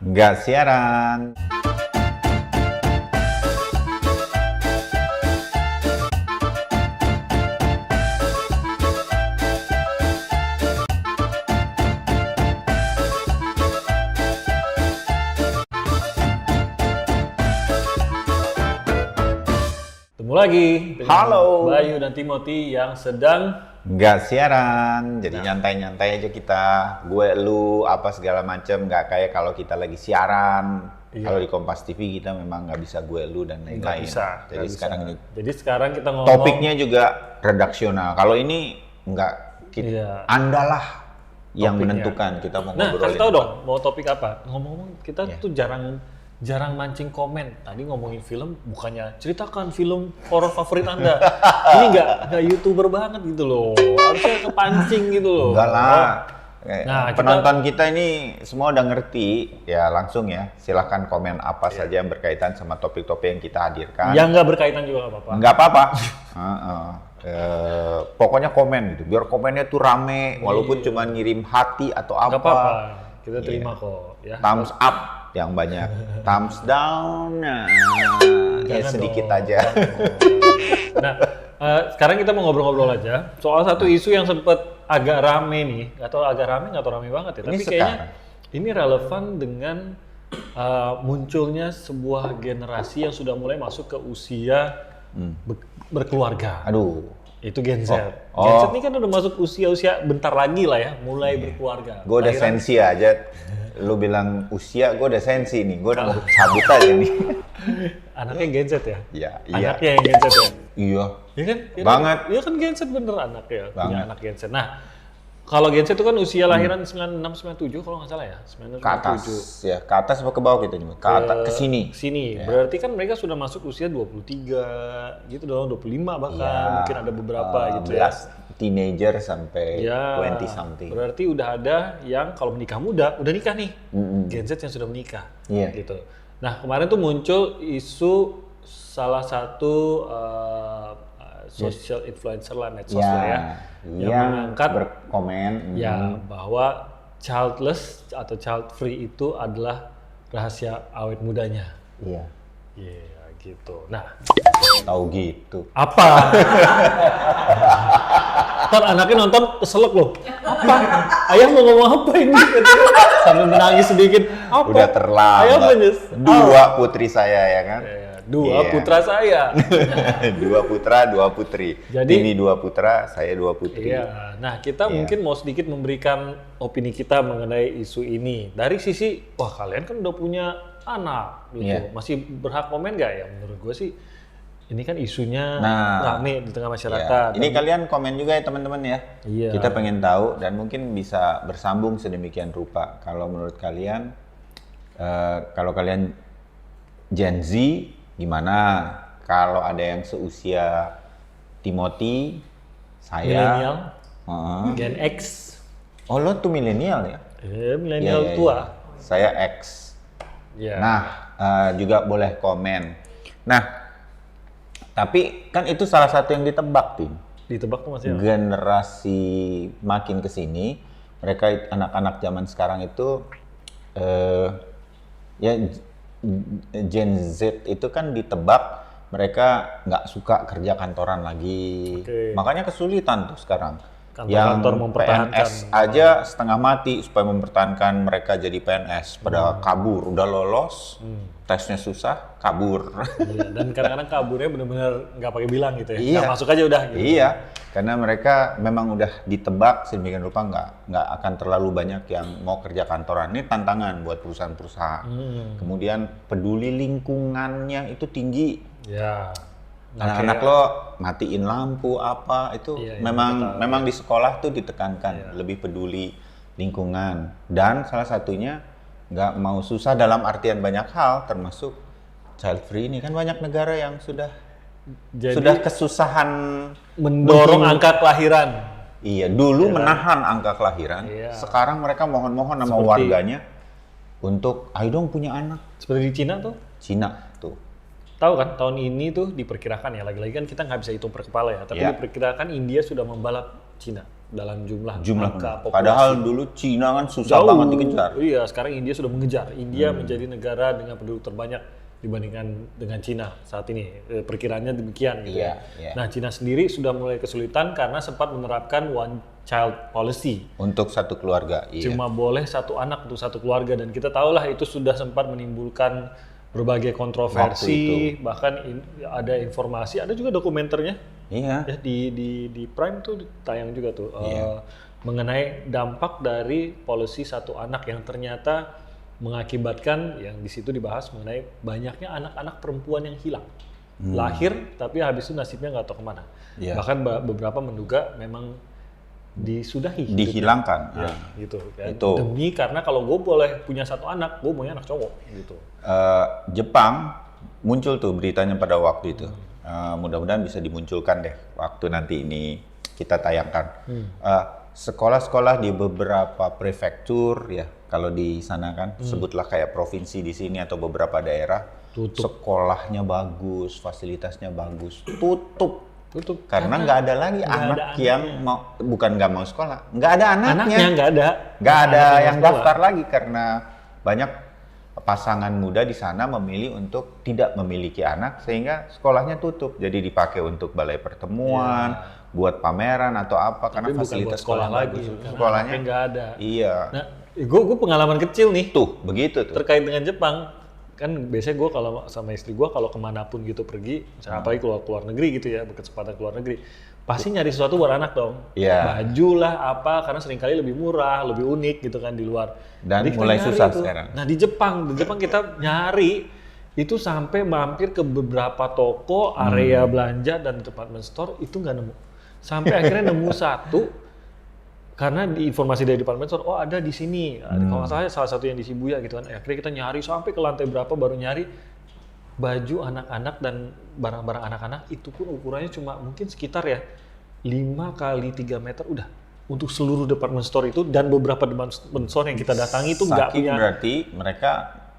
Nggak siaran. Ketemu lagi dengan Halo. Bayu dan Timothy yang sedang Nggak siaran, jadi nyantai-nyantai aja kita. Gue, lu, apa segala macem. Nggak kayak kalau kita lagi siaran. Iya. Kalau di Kompas TV kita memang nggak bisa gue, lu, dan nggak lain-lain. bisa. Jadi nggak sekarang bisa. ini Jadi sekarang kita ngomong topiknya juga redaksional. Kalau ini nggak, Iya. Andalah yang Topiknya. menentukan kita mau Nah, ngobrolin. kasih tahu dong mau topik apa. Ngomong-ngomong kita Iya. tuh jarang mancing komen. Tadi ngomongin film, bukannya ceritakan film horor favorit Anda. Ini nggak YouTuber banget gitu loh. Harusnya kepancing gitu loh. Enggak lah. Nah, Penonton kita ini semua udah ngerti, ya langsung ya. Silahkan komen apa saja yang berkaitan sama topik-topik yang kita hadirkan. Yang nggak berkaitan juga nggak apa-apa. Nggak apa-apa. Pokoknya komen gitu. Biar komennya tuh rame, walaupun cuma ngirim hati atau apa. Nggak apa-apa. Kita terima kok. Ya. Thumbs up yang banyak. Thumbs down, nah, ya Jangan sedikit dong, aja. Nah, sekarang kita mau ngobrol-ngobrol aja soal satu isu yang sempat agak rame nih. Nggak tahu agak rame, nggak tahu rame banget ya. Ini Tapi kayaknya sekarang. ini relevan dengan munculnya sebuah generasi yang sudah mulai masuk ke usia berkeluarga. Aduh. Itu Gen Z. Oh. Gen Z ini kan udah masuk usia-usia bentar lagi lah ya, mulai berkeluarga. Gue udah Lahiran- sensi aja. Lu bilang usia, gue udah sensi nih. Gue udah mau cabut aja nih. Anaknya Gen Z ya? Iya, iya. Anaknya yang Gen Z ya? Iya. Iya kan? Banget. Iya kan Gen Z bener anaknya, punya Banget. anak Gen Z. Nah, kalau Gen Z itu kan usia lahiran 96, 97 kalau nggak salah ya? 96, Ke atas 97. ya, ke atas apa ke bawah kita nyebut? Ke atas, ke sini. Sini. Berarti kan mereka sudah masuk usia 23 gitu dong, 25 bahkan. Ya, Mungkin ada beberapa gitu ya. Teenager sampai Ya, 20 something. berarti udah ada yang kalau menikah muda, udah nikah nih. Gen Z yang sudah menikah. Iya. Gitu. Nah, kemarin tuh muncul isu salah satu social influencer lah, medsos lah ya. Yang yang mengangkat berkomen. ya bahwa childless atau child free itu adalah rahasia awet mudanya. Iya. Iya, gitu. Nah, Tahu gitu. apa? Ntar anaknya nonton keselak loh. Apa? Ayah mau ngomong apa ini? Sambil menangis sedikit. Apa? Udah terlambat. Ayah menyes. Dua putri saya ya kan. Dua Iya. putra saya. Dua putra, dua putri. Jadi- ini dua putra, saya dua putri. Iya. Nah, kita mungkin mau sedikit memberikan opini kita mengenai isu ini. Dari sisi, wah kalian kan udah punya anak gitu. Iya. Masih berhak komen nggak ya? Menurut gue sih, ini kan isunya Nah, rame di tengah Ya, masyarakat. ini kalian komen juga ya teman-teman ya. Iya. Kita pengen tahu dan mungkin bisa bersambung sedemikian rupa. Kalau menurut kalian, kalau kalian Gen Z gimana? Kalau ada yang seusia Timothy, saya. Milenial, Heeh. Gen X, Oh lo tuh milenial ya? milenial Iya, iya, tua. iya. Saya X. Iya. Nah, juga boleh komen. Nah, tapi kan itu salah satu yang ditebak, Tim. Ditebak tuh masih apa? Generasi makin ke sini, mereka anak-anak zaman sekarang itu ya Gen Z itu kan ditebak mereka nggak suka kerja kantoran lagi. Oke. Makanya kesulitan tuh sekarang. Kantor-kantor Yang mempertahankan. PNS aja setengah mati supaya mempertahankan mereka jadi PNS. Pada kabur, udah lolos, tesnya susah, kabur. Iya, dan kadang-kadang kaburnya benar-benar nggak pakai bilang gitu ya. Iya. Nggak masuk aja udah gitu. Iya, karena mereka memang udah ditebak sedemikian rupa nggak akan terlalu banyak yang mau kerja kantoran. Ini tantangan buat perusahaan-perusahaan. Kemudian peduli lingkungannya itu tinggi. Ya. Anak-anak lo matiin lampu apa itu Iya, memang di sekolah tuh ditekankan lebih peduli lingkungan dan salah satunya nggak mau susah dalam artian banyak hal termasuk child free ini kan banyak negara yang sudah Jadi kesusahan mendorong angka kelahiran. Iya, dulu menahan angka kelahiran. Iya. Sekarang mereka mohon-mohon sama warganya untuk ayo dong punya anak. Seperti di Cina tuh. Cina tuh. Tahu kan tahun ini tuh diperkirakan ya, lagi-lagi kan kita nggak bisa hitung per kepala ya, tapi Iya. diperkirakan India sudah membalap Cina. dalam jumlah penduduk. angka populasi. Padahal dulu Cina kan susah Jauh. banget dikejar. Iya, sekarang India sudah mengejar. India menjadi negara dengan penduduk terbanyak dibandingkan dengan Cina saat ini. Perkiraannya demikian gitu Iya, ya. iya. Nah, Cina sendiri sudah mulai kesulitan karena sempat menerapkan one child policy. Untuk satu keluarga, iya. Cuma boleh satu anak untuk satu keluarga, dan kita tahulah itu sudah sempat menimbulkan berbagai kontroversi, bahkan ada informasi, ada juga dokumenternya Iya. ya di Prime tuh tayang juga tuh mengenai dampak dari polisi satu anak yang ternyata mengakibatkan, yang di situ dibahas mengenai banyaknya anak-anak perempuan yang hilang. Lahir tapi habis itu nasibnya nggak tahu kemana. Iya. Bahkan beberapa menduga memang disudahi hidupnya. Dihilangkan. Ya, Ah. gitu kan. Itu. Demi karena kalau gue boleh punya satu anak, gue maunya anak cowok gitu. Jepang muncul tuh beritanya pada waktu itu. Mudah-mudahan bisa dimunculkan deh waktu nanti ini kita tayangkan. Sekolah-sekolah di beberapa prefektur ya, kalau di sana kan sebutlah kayak provinsi di sini atau beberapa daerah, sekolahnya bagus, fasilitasnya bagus, tutup karena nggak ada lagi anak yang mau, bukan nggak mau sekolah, nggak ada anaknya nggak ada. nggak ada Anaknya yang sekolah. daftar lagi karena banyak pasangan muda di sana memilih untuk tidak memiliki anak sehingga sekolahnya tutup, jadi dipakai untuk balai pertemuan, buat pameran atau apa. Tapi karena bukan fasilitas buat sekolah lagi, bagus. karena Sekolahnya anaknya nggak ada. iya Nah, gue pengalaman kecil nih tuh begitu tuh. terkait dengan Jepang. Kan biasanya gue kalau sama istri gue kalau kemanapun gitu pergi, misalnya apalagi keluar negeri gitu ya, berkesempatan keluar negeri, pasti nyari sesuatu buat anak dong. Iya. Baju lah apa, karena seringkali lebih murah, lebih unik gitu kan di luar. Dan Jadi kita mulai nyari susah itu. sekarang. Nah di Jepang kita nyari itu sampai mampir ke beberapa toko, area belanja dan department store itu nggak nemu. Sampai akhirnya nemu satu. Karena di informasi dari department store, oh ada di sini. Kalau nggak salah salah satu yang di Shibuya gitu kan. Akhirnya kita nyari sampai ke lantai berapa baru nyari baju anak-anak dan barang-barang anak-anak, itu pun ukurannya cuma mungkin sekitar ya 5 kali 3 meter udah. Untuk seluruh department store itu dan beberapa department store yang kita datangi itu nggak Saking punya. berarti mereka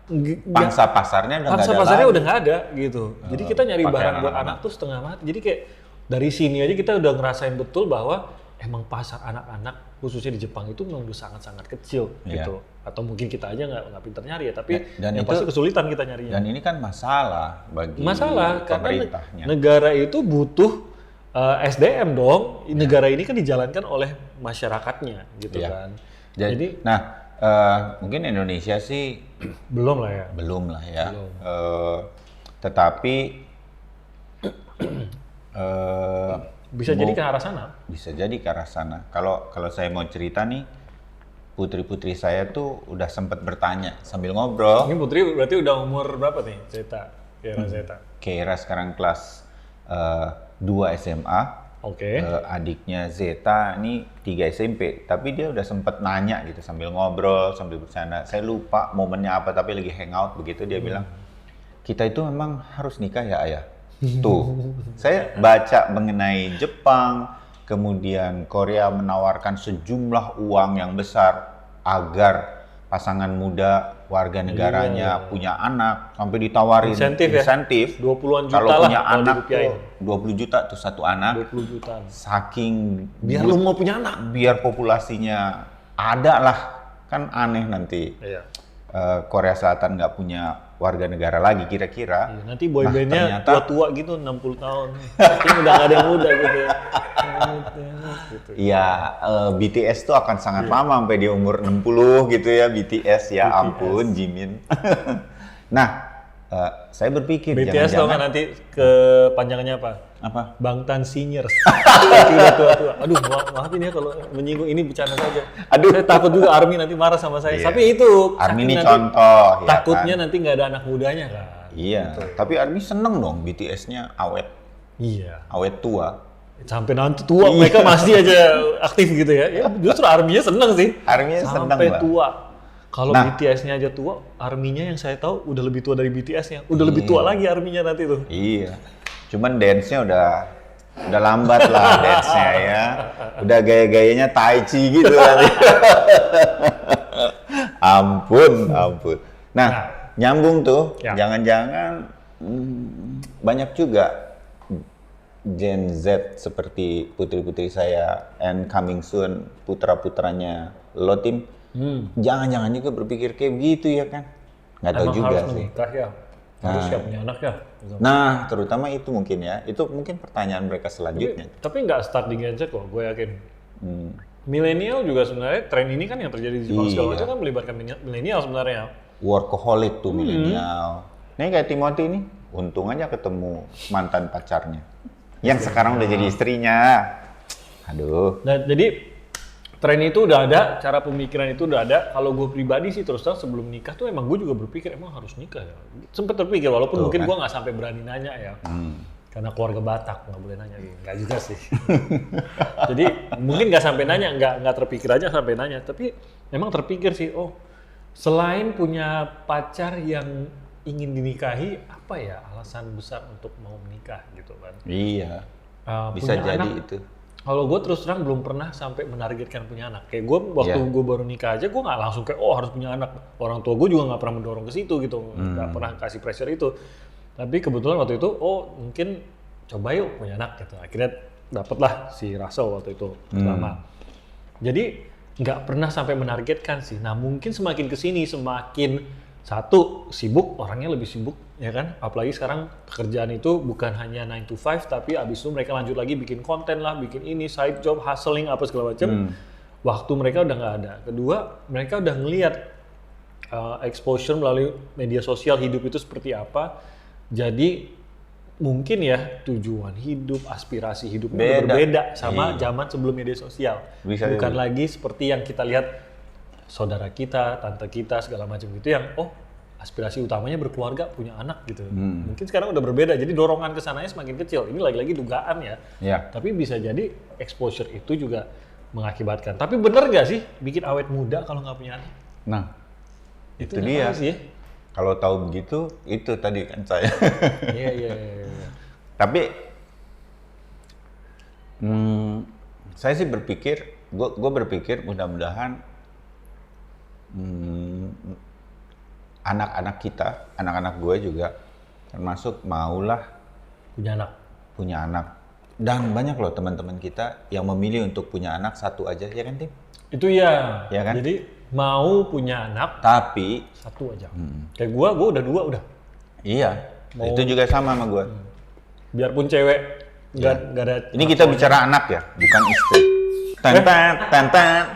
Nggak- pangsa pasarnya udah nggak Pangsa ada pasarnya lagi. udah nggak ada gitu. Jadi kita nyari pakaian barang buat anak-anak. anak tuh setengah mati. Jadi kayak dari sini aja kita udah ngerasain betul bahwa emang pasar anak-anak khususnya di Jepang itu memang udah sangat-sangat kecil Iya. gitu. Atau mungkin kita aja nggak pintar nyari ya. Tapi Dan yang itu- pasti kesulitan kita nyarinya. Dan ini kan masalah bagi Masalah karena pemerintahnya. negara itu butuh SDM dong. Negara ini kan dijalankan oleh masyarakatnya gitu Iya. kan. Jadi, nah mungkin Indonesia sih Belum lah ya. belum lah ya. Tetapi Bisa jadi ke arah sana. bisa jadi ke arah sana. Kalau saya mau cerita nih, putri-putri saya tuh udah sempat bertanya sambil ngobrol. Ini Putri berarti udah umur berapa nih? Zeta. Kira Zeta. Keira sekarang kelas 2 SMA. Oke. Adiknya Zeta ini 3 SMP, tapi dia udah sempet nanya gitu sambil ngobrol, sambil bercanda. Saya lupa momennya apa, tapi lagi hangout begitu dia bilang, kita itu memang harus nikah ya ayah? Tuh, saya baca mengenai Jepang, kemudian Korea menawarkan sejumlah uang yang besar agar pasangan muda warga negaranya punya anak, sampai ditawarin Insentif ya? 20-an juta kalau lah punya kalau anak dirupiahin. tuh 20 juta tuh satu anak. 20 jutaan. Saking Biar lu mau punya anak. biar populasinya ada lah, kan aneh nanti Iya. Korea Selatan nggak punya warga negara lagi kira-kira. Iya, nanti boybandnya ternyata- tua-tua gitu 60 tahun. Mungkin udah nggak ada yang muda gitu ya. Gitu. Iya, BTS tuh akan sangat lama sampai dia umur 60 gitu ya, BTS ya ampun Jimin. Nah, saya berpikir BTS tau jangan-jangan nggak nanti kepanjangannya apa? apa? Bangtan Seniors. Nanti udah tua-tua. Aduh, maafin ya kalau menyinggung, ini bercanda saja. Aduh. Saya takut juga Army nanti marah sama saya. Iya. Tapi itu Army saking ini nanti contoh ya takutnya kan? nanti nggak ada anak mudanya kan. Iya, tapi Army seneng dong BTS-nya awet Iya. tua. Sampai nanti tua mereka masih aja aktif gitu ya. Ya justru Army-nya seneng sih. Army-nya seneng, sampai Mbak. tua. Kalau Nah. BTS-nya aja tua, Army-nya yang saya tahu udah lebih tua dari BTS-nya. Udah lebih tua lagi Army-nya nanti tuh. Iya, cuman dance-nya udah lambat lah dance-nya ya. Udah gaya-gayanya tai chi gitu kan. Ampun. Nah, nyambung tuh. Ya. Jangan-jangan banyak juga Gen Z seperti putri-putri saya and coming soon putra-putranya lo Tim, jangan-jangan juga berpikir kayak begitu ya kan? Nggak tahu Emang juga harus sih. menikah ya, harus siap punya anak ya. Gitu. Nah, terutama itu mungkin ya, itu mungkin pertanyaan mereka selanjutnya. Tapi nggak start di Gen Z kok, gue yakin. Milenial juga sebenarnya tren ini kan yang terjadi di Jepang segala Iya. macam kan melibatkan milenial sebenarnya. Workaholic tuh milenial. Nih kayak Timothy nih, untung aja ketemu mantan pacarnya. Yang sekarang udah jadi istrinya. Aduh. Nah, jadi tren itu udah ada, cara pemikiran itu udah ada. Kalau gue pribadi sih terus terang sebelum nikah tuh emang gue juga berpikir emang harus nikah ya. Sempet terpikir walaupun Tuh, mungkin kan? gue nggak sampai berani nanya ya. Karena keluarga Batak nggak boleh nanya, nggak juga sih. Jadi mungkin nggak sampai nanya, nggak terpikir aja sampai nanya. Tapi memang terpikir sih, oh selain punya pacar yang ingin dinikahi, apa ya alasan besar untuk mau menikah gitu kan? Iya. Bisa Punya jadi anak, itu. kalau gue terus terang belum pernah sampai menargetkan punya anak. Kayak gue waktu Iya. gue baru nikah aja, gue nggak langsung kayak oh harus punya anak. Orang tua gue juga nggak pernah mendorong ke situ gitu, nggak pernah kasih pressure itu. Tapi kebetulan waktu itu, oh mungkin coba yuk punya anak gitu. Akhirnya dapatlah si Russell waktu itu pertama. Jadi nggak pernah sampai menargetkan sih. Nah mungkin semakin kesini semakin satu sibuk, orangnya lebih sibuk ya kan. Apalagi sekarang pekerjaan itu bukan hanya 9 to 5 tapi abis itu mereka lanjut lagi bikin konten lah, bikin ini side job, hustling apa segala macam. Waktu mereka udah nggak ada. Kedua mereka udah ngelihat exposure melalui media sosial hidup itu seperti apa. Jadi mungkin ya tujuan hidup, aspirasi hidup udah Beda. berbeda sama Iya. zaman sebelum media sosial. Bisa Bukan jadi. lagi seperti yang kita lihat saudara kita, tante kita segala macam gitu yang oh aspirasi utamanya berkeluarga, punya anak gitu. Mungkin sekarang udah berbeda. Jadi dorongan ke sananya semakin kecil. Ini lagi-lagi dugaan ya. Ya. Tapi bisa jadi exposure itu juga mengakibatkan. Tapi bener nggak sih bikin awet muda kalau nggak punya anak? Nah, itu nggak dia. tahu sih ya. Kalau tahu begitu, itu tadi kan saya. Iya. Tapi saya sih berpikir, gue berpikir mudah-mudahan anak-anak kita, anak-anak gue juga termasuk maulah Punya anak. dan banyak loh teman-teman kita yang memilih untuk punya anak satu aja ya kan Tim? Itu ya. Ya kan? Jadi mau punya anak Tapi satu aja. Kayak gua udah dua udah. iya, itu juga sama gue. Biarpun cewek nggak ada. Ini kita bicara anak ya, bukan istri. Tentet.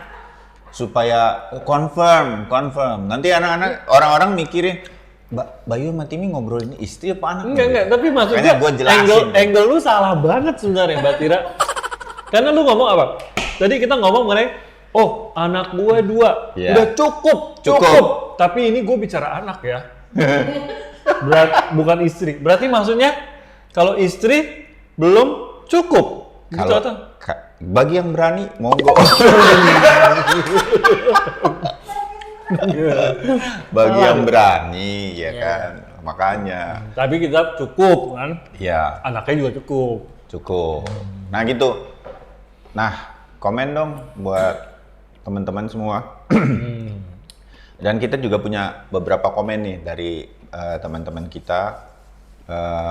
Supaya confirm. Nanti anak-anak orang-orang mikirin, Bayu sama Timi ngobrolin istri apa anak? Enggak, tapi maksudnya Makanya gua jelasin. angle lu salah banget sebenarnya Mbak Tira. Karena lu ngomong apa? Tadi kita ngomong mengenai oh anak gue 2, Iya. udah cukup. Tapi ini gue bicara anak ya. Bukan istri. Berarti maksudnya kalau istri belum cukup. Gitu Kalau atau? bagi yang berani, monggo. Bagi yang berani, ya kan. Makanya, Tapi kita cukup kan. ya Anaknya juga cukup. cukup. Nah gitu. Nah, komen dong buat teman-teman semua. Dan kita juga punya beberapa komen nih dari teman-teman kita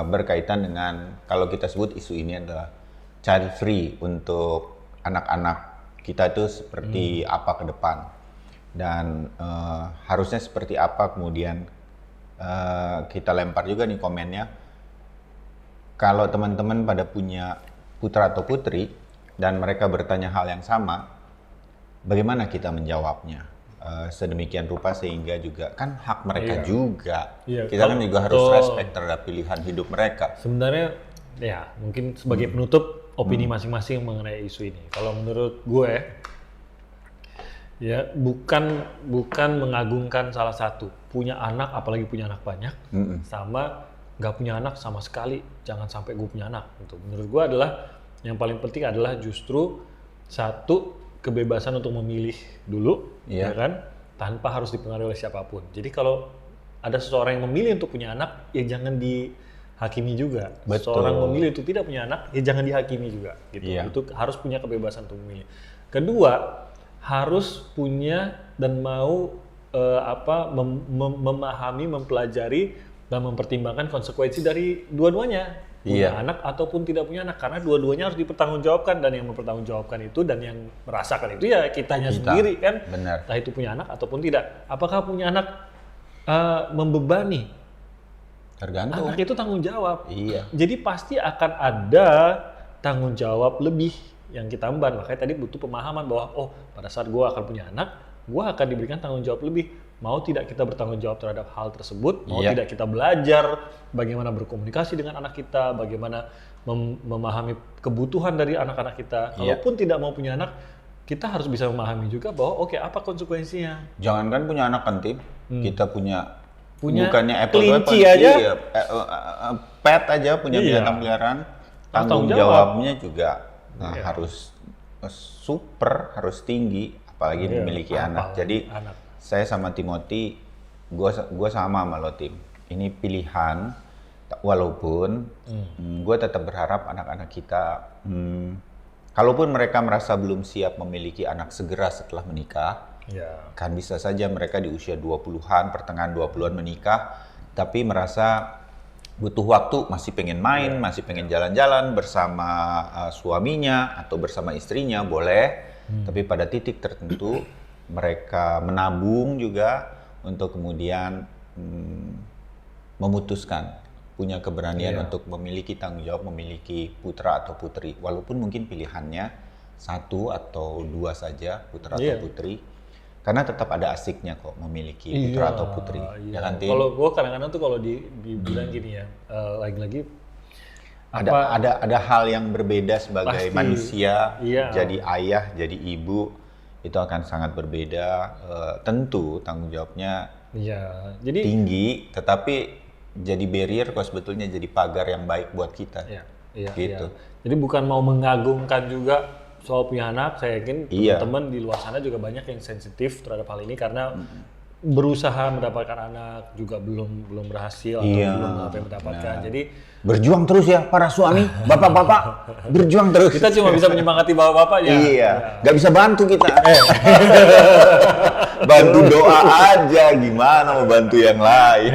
berkaitan dengan kalau kita sebut isu ini adalah child free untuk anak-anak kita itu seperti apa ke depan dan harusnya seperti apa kemudian kita lempar juga nih komennya. Kalau teman-teman pada punya putra atau putri dan mereka bertanya hal yang sama, bagaimana kita menjawabnya sedemikian rupa sehingga juga kan hak mereka juga. Iya, Kita kan juga harus betul. respect terhadap pilihan hidup mereka. Sebenarnya ya mungkin sebagai penutup opini masing-masing mengenai isu ini. Kalau menurut gue ya bukan mengagungkan salah satu. Punya anak apalagi punya anak banyak sama nggak punya anak sama sekali jangan sampai gue punya anak. Gitu. Menurut gue adalah yang paling penting adalah justru satu kebebasan untuk memilih dulu Iya. ya kan tanpa harus dipengaruhi oleh siapapun. Jadi kalau ada seseorang yang memilih untuk punya anak ya jangan dihakimi juga. Betul. Seorang memilih untuk tidak punya anak, ya jangan dihakimi juga. Gitu. Iya. Itu harus punya kebebasan untuk memilih. Kedua, harus punya dan mau memahami, mempelajari dan mempertimbangkan konsekuensi dari dua-duanya. punya Iya. anak ataupun tidak punya anak, karena dua-duanya harus dipertanggungjawabkan, dan yang mempertanggungjawabkan itu dan yang merasakan itu ya kitanya Kita. sendiri kan. Benar. Entah itu punya anak ataupun tidak. Apakah punya anak membebani? Tergantung. Anak itu tanggung jawab. Iya. Jadi pasti akan ada tanggung jawab lebih yang kita emban. Makanya tadi butuh pemahaman bahwa pada saat gue akan punya anak, gue akan diberikan tanggung jawab lebih. Mau tidak kita bertanggung jawab terhadap hal tersebut, mau Iya. tidak kita belajar bagaimana berkomunikasi dengan anak kita, bagaimana memahami kebutuhan dari anak-anak kita. Iya. Kalaupun tidak mau punya anak, kita harus bisa memahami juga bahwa apa konsekuensinya. Jangankan punya anak kan, Tim. Kita punya bukannya kelinci apple aja. iya, pet aja punya Iya. binatang peliharaan. Tanggung Tanggung jawab. jawabnya juga Iya. harus super, harus tinggi, apalagi Iya, memiliki anak. apalagi Jadi anak. saya sama Timothy, gua sama lo, Tim. Ini pilihan, walaupun gue tetap berharap anak-anak kita, kalaupun mereka merasa belum siap memiliki anak segera setelah menikah, Ya. kan bisa saja mereka di usia 20-an, pertengahan 20-an menikah, tapi merasa butuh waktu, masih pengen main, masih pengen jalan-jalan bersama suaminya atau bersama istrinya, boleh. Tapi pada titik tertentu mereka menabung juga untuk kemudian memutuskan, punya keberanian untuk memiliki tanggung jawab, memiliki putra atau putri. Walaupun mungkin pilihannya satu atau dua saja, putra atau putri. Karena tetap ada asiknya kok memiliki putra atau putri. Ya kan, Tim? Kalau gue kadang-kadang tuh kalau dibilang gini ya, lagi-lagi Ada hal yang berbeda sebagai Pasti. manusia, Iya. jadi ayah, jadi ibu, itu akan sangat berbeda. Tentu tanggung jawabnya ya, jadi tinggi, tetapi jadi barrier kok sebetulnya jadi pagar yang baik buat kita. iya, Gitu. Jadi bukan mau mengagungkan juga soal punya anak, saya yakin Iya. teman-teman di luar sana juga banyak yang sensitif terhadap hal ini karena berusaha mendapatkan anak juga belum berhasil atau Iya, belum sampai mendapatkan. benar. Jadi Berjuang terus ya para suami, bapak-bapak, berjuang terus. kita cuma bisa menyemangati bapak-bapak ya. Iya, nggak bisa bantu kita. Bantu doa aja, gimana mau bantu yang lain?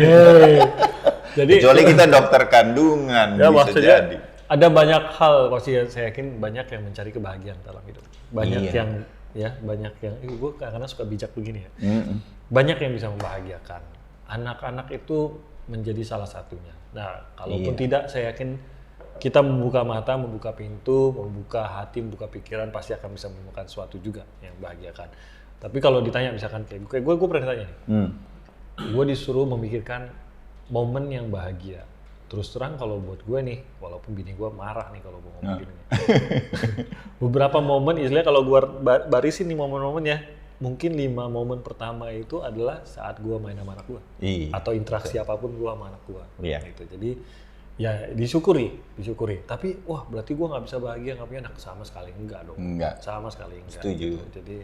Jadi Kecuali kita dokter kandungan, ya bisa maksudnya jadi. ada banyak hal, pasti saya yakin banyak yang mencari kebahagiaan dalam hidup. Banyak Iya. banyak yang gue kadang-kadang suka bijak begini ya. Mm-mm. Banyak yang bisa membahagiakan. Anak-anak itu menjadi salah satunya. Nah, kalaupun tidak, saya yakin kita membuka mata, membuka pintu, membuka hati, membuka pikiran, pasti akan bisa menemukan sesuatu juga yang membahagiakan. Tapi kalau ditanya misalkan kayak gue pernah ditanya nih, gue disuruh memikirkan momen yang bahagia. Terus terang kalau buat gue nih, walaupun bini gue marah nih kalau gue ngomong gini. Beberapa momen, istilahnya kalau gue barisin nih momen-momennya, mungkin 5 momen pertama itu adalah saat gue main sama anak gue. Iya. Atau interaksi apapun gue sama anak gue. Iya. Gitu. Jadi ya disyukuri. Tapi wah berarti gue nggak bisa bahagia nggak punya anak, sama sekali enggak dong. Enggak. Sama sekali enggak. Setuju. Gitu. Jadi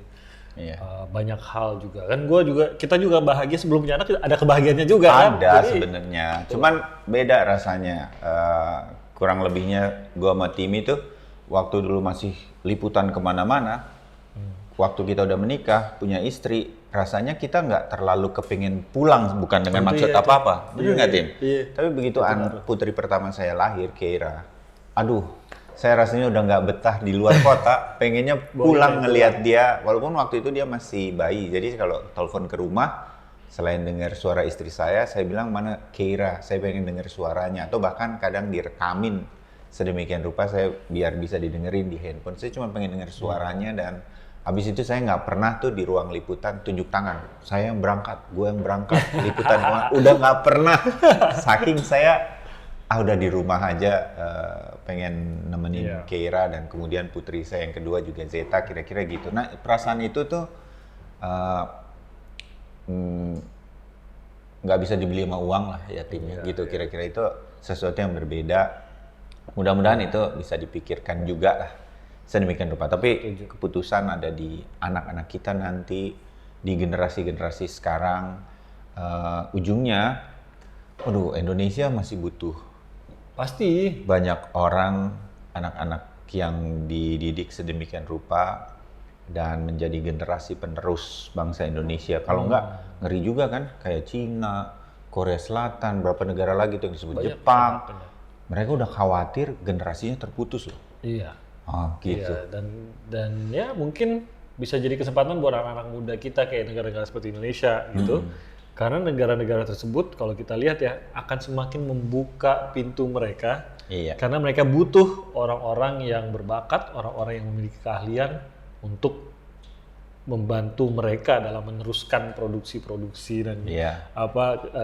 Iya. banyak hal juga kan kita juga bahagia sebelum punya anak, ada kebahagiaannya juga kan. Ada Jadi, sebenarnya, cuman beda rasanya. Kurang lebihnya gua sama Timi tuh waktu dulu masih liputan kemana-mana, waktu kita udah menikah, punya istri, rasanya kita nggak terlalu kepingin pulang, bukan dengan maksud apa-apa. Bener nggak, Tim? Iya. Tapi begitu putri pertama saya lahir, Keira, aduh, saya rasanya udah nggak betah di luar kota, pengennya pulang ngelihat dia, walaupun waktu itu dia masih bayi. Jadi kalau telepon ke rumah, selain dengar suara istri saya bilang mana Keira, saya pengen dengar suaranya, atau bahkan kadang direkamin sedemikian rupa saya biar bisa didengerin di handphone. Saya cuma pengen dengar suaranya, dan habis itu saya nggak pernah tuh di ruang liputan tunjuk tangan. Saya yang berangkat, gue yang berangkat liputan, udah nggak pernah. Saking saya udah di rumah aja, pengen nemenin Keira, dan kemudian putri saya yang kedua juga Zeta, kira-kira gitu. Nah perasaan itu tuh nggak bisa dibeli sama uang lah ya, timnya gitu. Kira-kira itu sesuatu yang berbeda. Mudah-mudahan itu bisa dipikirkan juga lah sedemikian rupa. Tapi keputusan ada di anak-anak kita nanti, di generasi-generasi sekarang. Ujungnya, Indonesia masih butuh pasti banyak orang, anak-anak yang dididik sedemikian rupa dan menjadi generasi penerus bangsa Indonesia. Kalau enggak, ngeri juga kan, kayak Cina, Korea Selatan, berapa negara lagi tuh yang disebut, Jepang. mereka udah khawatir generasinya terputus loh. Iya. Oh, gitu. Iya, dan ya mungkin bisa jadi kesempatan buat anak-anak muda kita kayak negara-negara seperti Indonesia gitu. Karena negara-negara tersebut kalau kita lihat ya akan semakin membuka pintu mereka. Iya. Karena mereka butuh orang-orang yang berbakat, orang-orang yang memiliki keahlian untuk membantu mereka dalam meneruskan produksi-produksi dan Iya.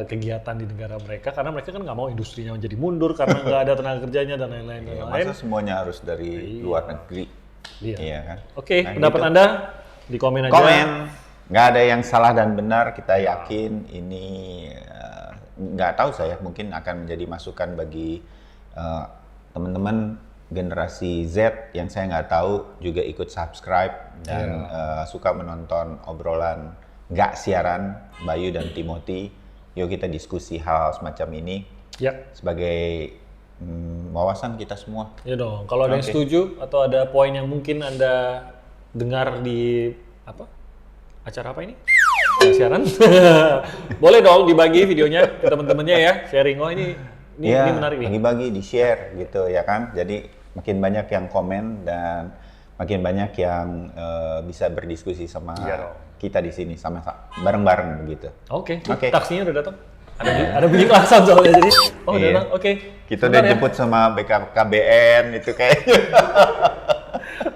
kegiatan di negara mereka, karena mereka kan nggak mau industrinya menjadi mundur karena nggak ada tenaga kerjanya dan lain-lain. Iya, masa semuanya harus dari luar negeri? Iya. Iya kan? Oke, Nah, pendapat gitu. Anda di komen aja. Komen. Nggak ada yang salah dan benar. Kita yakin ini nggak tahu saya mungkin akan menjadi masukan bagi teman-teman generasi Z yang saya nggak tahu juga ikut subscribe dan suka menonton obrolan nggak siaran Bayu dan Timothy. Yuk kita diskusi hal semacam ini Ya, sebagai wawasan kita semua. ya dong. Kalau ada yang Oke. setuju atau ada poin yang mungkin Anda dengar di acara apa ini? Siaran. Boleh dong dibagi videonya ke teman-temannya ya, sharing. Oh ini Iya, menarik nih. bagi-bagi, di-share gitu ya kan. Jadi makin banyak yang komen dan makin banyak yang bisa berdiskusi sama Iya dong. kita di sini sama bareng-bareng begitu. Oke, Oke. taksinya udah datang. Ada bunyi klakson soalnya jadi. Oh, udah Iya. datang. Oke. Kita Sebentar udah ya. jemput sama BKKBN itu kayaknya.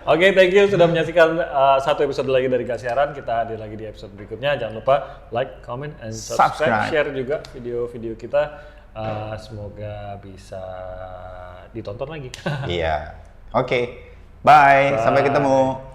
Oke, thank you sudah menyaksikan satu episode lagi dari Gak Siaran. Kita hadir lagi di episode berikutnya. Jangan lupa like, comment, and subscribe. Subscribe. Share juga video-video kita. Semoga bisa ditonton lagi. Iya. Oke. Bye. Sampai ketemu.